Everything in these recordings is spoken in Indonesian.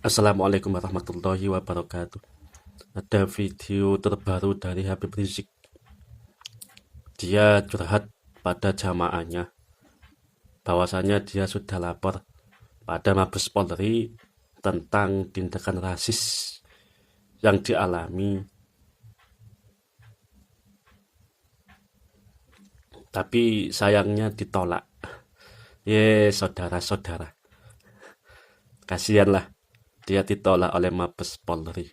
Assalamualaikum warahmatullahi wabarakatuh. Ada video terbaru dari Habib Rizik. Dia curhat pada jamaahnya bahwasanya dia sudah lapor pada Mabes Polri tentang tindakan rasis yang dialami. Tapi sayangnya ditolak. Saudara-saudara, kasihanlah dia ditolak oleh Mabes Polri.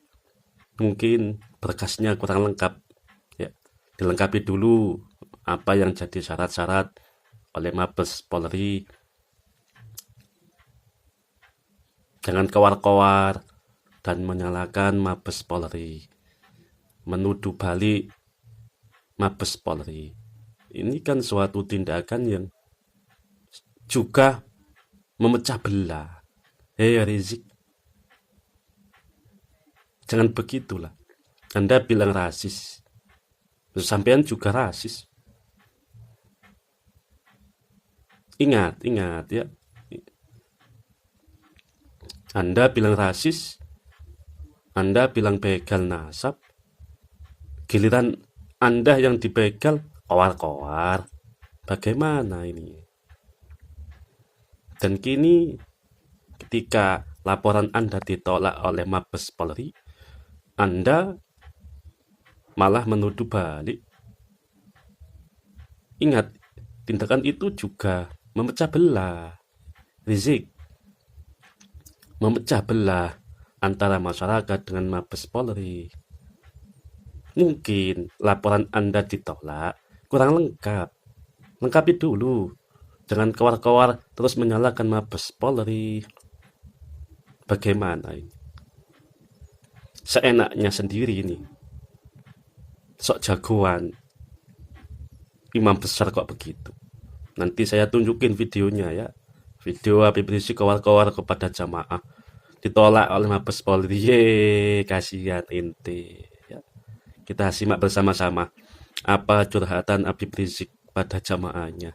Mungkin berkasnya kurang lengkap, ya. Dilengkapi dulu apa yang jadi syarat-syarat oleh Mabes Polri. Jangan kowar-kowar dan menyalahkan Mabes Polri, menuduh balik Mabes Polri. Ini kan suatu tindakan yang juga memecah belah. Rizik, jangan begitulah. Anda bilang rasis, sampean juga rasis. Ingat ya. Anda bilang rasis, Anda bilang begal nasab, giliran Anda yang dibegal kowar-kowar. Bagaimana ini? Dan kini ketika laporan Anda ditolak oleh Mabes Polri, Anda malah menuduh balik. Ingat, tindakan itu juga memecah belah. Rizik, memecah belah antara masyarakat dengan Mabes Polri. Mungkin laporan Anda ditolak kurang lengkap. Lengkapi dulu. Jangan kewar-kewar terus menyalahkan Mabes Polri. Bagaimana ini? Seenaknya sendiri ini. Sok jagoan. Imam besar kok begitu. Nanti saya tunjukin videonya ya. Video Habib Rizik kowar-kowar kepada jamaah. Ditolak oleh Mabes Polri. Kasihan ente. Ya. Kita simak bersama-sama apa curhatan Habib Rizik pada jamaahnya.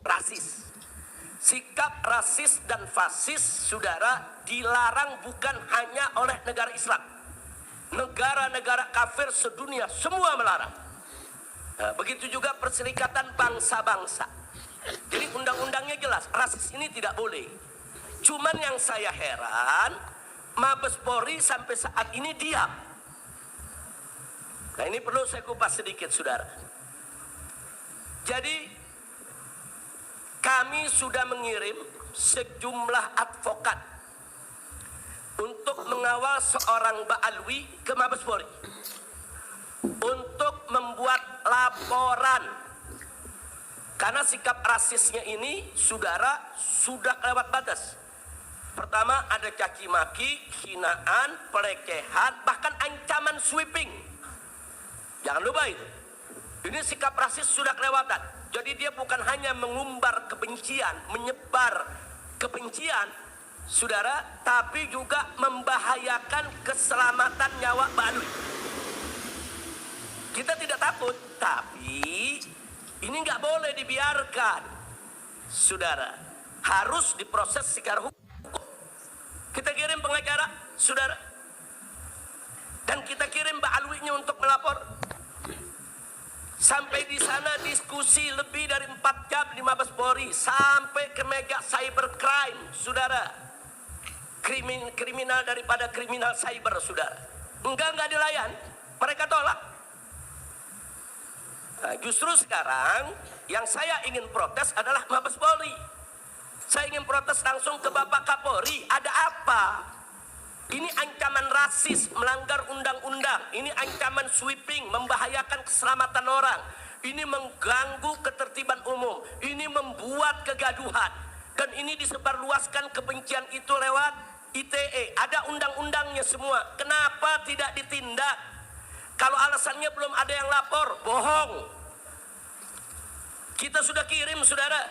Rasis, sikap rasis dan fasis, saudara, dilarang bukan hanya oleh negara Islam. Negara-negara kafir sedunia semua melarang. Nah, begitu juga Perserikatan Bangsa-Bangsa. Jadi undang-undangnya jelas, rasis ini tidak boleh. Cuman yang saya heran, Mabes Polri sampai saat ini diam. Nah, ini perlu saya kupas sedikit, saudara. Jadi kami sudah mengirim sejumlah advokat untuk mengawal seorang Mbak Alwi ke Mabes Polri untuk membuat laporan karena sikap rasisnya ini, saudara, sudah lewat batas. Pertama ada caci maki, hinaan, pelecehan, bahkan ancaman sweeping. Jangan lupa itu. Ini sikap rasis sudah kelewatan. Jadi dia bukan hanya mengumbar kebencian, menyebar kebencian, saudara, tapi juga membahayakan keselamatan nyawa Mbak Alwi. Kita tidak takut, tapi ini nggak boleh dibiarkan, saudara. Harus diproses secara hukum. Kita kirim pengacara, saudara, dan kita kirim Mbak Alwinya untuk melapor. Sampai di sana diskusi lebih dari 4 jam di Mabes Polri sampai ke mega cybercrime, saudara. Kriminal daripada kriminal cyber, saudara. Enggak dilayan, mereka tolak. Nah, justru sekarang yang saya ingin protes adalah Mabes Polri. Saya ingin protes langsung ke Bapak Kapolri. Ada apa? Ini ancaman rasis, melanggar undang-undang. Ini ancaman sweeping, membahayakan keselamatan orang. Ini mengganggu ketertiban umum. Ini membuat kegaduhan. Dan ini disebarluaskan kebencian itu lewat ITE. Ada undang-undangnya semua. Kenapa tidak ditindak? Kalau alasannya belum ada yang lapor, bohong. Kita sudah kirim, saudara.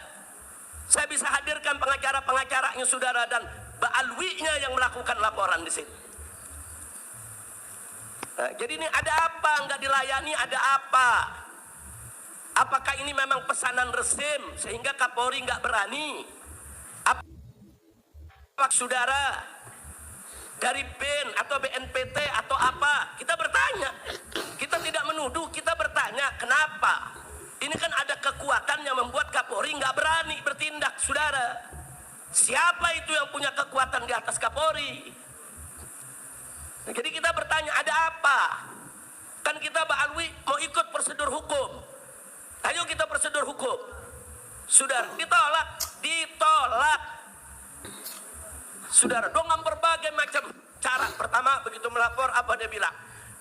Saya bisa hadirkan pengacara-pengacaranya, saudara, dan Mbak Alwi-nya yang melakukan laporan di sini. Nah, jadi ini ada apa? Nggak dilayani, ada apa? Apakah ini memang pesanan resim sehingga Kapolri nggak berani? Apa, saudara? dari BEN atau BNPT atau apa. Kita bertanya. Kita tidak menuduh, kita bertanya kenapa. Ini kan ada kekuatan yang membuat Kapolri nggak berani bertindak, saudara. Siapa itu yang punya kekuatan di atas Kapolri? Nah, jadi kita bertanya, ada apa? Kan kita Mbak Alwi mau ikut prosedur hukum. Ayo kita prosedur hukum. Saudara, ditolak. Saudara, dengan berbagai macam cara. Pertama, begitu melapor, apa dia bilang?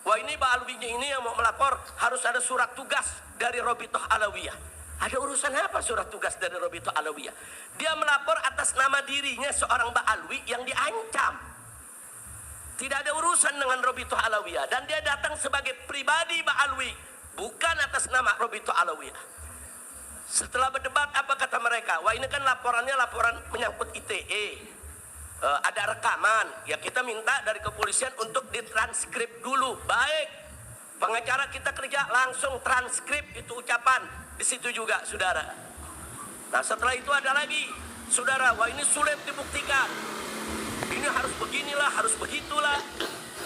Wah, ini Mbak Alwinya ini yang mau melapor harus ada surat tugas dari Robitoh Alawiyah. Ada urusan apa surat tugas dari Robitoh Alawiyah? Dia melapor atas nama dirinya seorang Mbak Alwi yang diancam. Tidak ada urusan dengan Robitoh Alawiyah. Dan dia datang sebagai pribadi Mbak Alwi, bukan atas nama Robitoh Alawiyah. Setelah berdebat, apa kata mereka? Wah, ini kan laporannya laporan menyangkut ITE. Ada rekaman, ya kita minta dari kepolisian untuk ditranskrip dulu. Baik, pengacara kita kerja langsung transkrip itu ucapan di situ juga, saudara. Nah, setelah itu ada lagi, saudara, wah ini sulit dibuktikan. Ini harus beginilah, harus begitulah.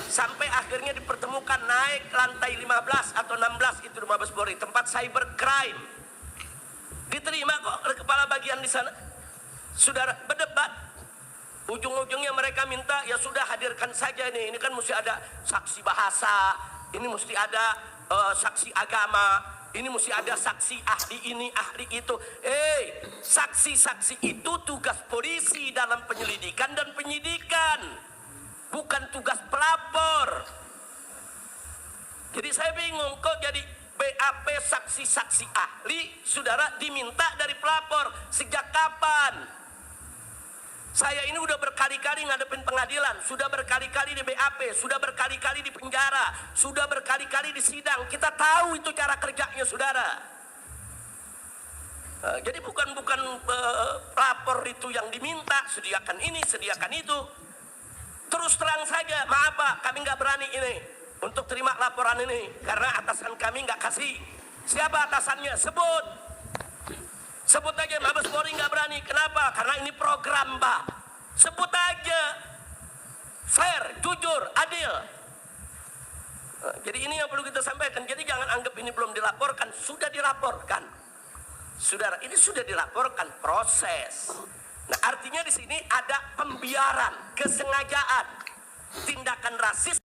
Sampai akhirnya dipertemukan naik lantai 15 atau 16 itu di Mabes Polri, tempat cybercrime. Diterima kok oleh kepala bagian di sana. Saudara, berdebat. Ujung-ujungnya mereka minta, ya sudah hadirkan saja ini kan mesti ada saksi bahasa, ini mesti ada saksi agama, ini mesti ada saksi ahli ini, ahli itu. Saksi-saksi itu tugas polisi dalam penyelidikan dan penyidikan, bukan tugas pelapor. Jadi saya bingung kok jadi BAP saksi-saksi ahli, saudara, diminta dari pelapor. Sejak kapan? Saya ini udah berkali-kali ngadepin pengadilan, sudah berkali-kali di BAP, sudah berkali-kali di penjara, sudah berkali-kali di sidang. Kita tahu itu cara kerjanya, saudara. Jadi bukan pelapor itu yang diminta, sediakan ini, sediakan itu. Terus terang saja, maaf Pak, kami nggak berani ini untuk terima laporan ini karena atasan kami nggak kasih. Siapa atasannya? Sebut. Sebut aja, Mabes Polri nggak berani. Kenapa? Karena ini program, Pak. Sebut aja. Fair, jujur, adil. Jadi ini yang perlu kita sampaikan. Jadi jangan anggap ini belum dilaporkan. Sudah dilaporkan. Saudara, ini sudah dilaporkan proses. Nah, artinya di sini ada pembiaran, kesengajaan, tindakan rasis.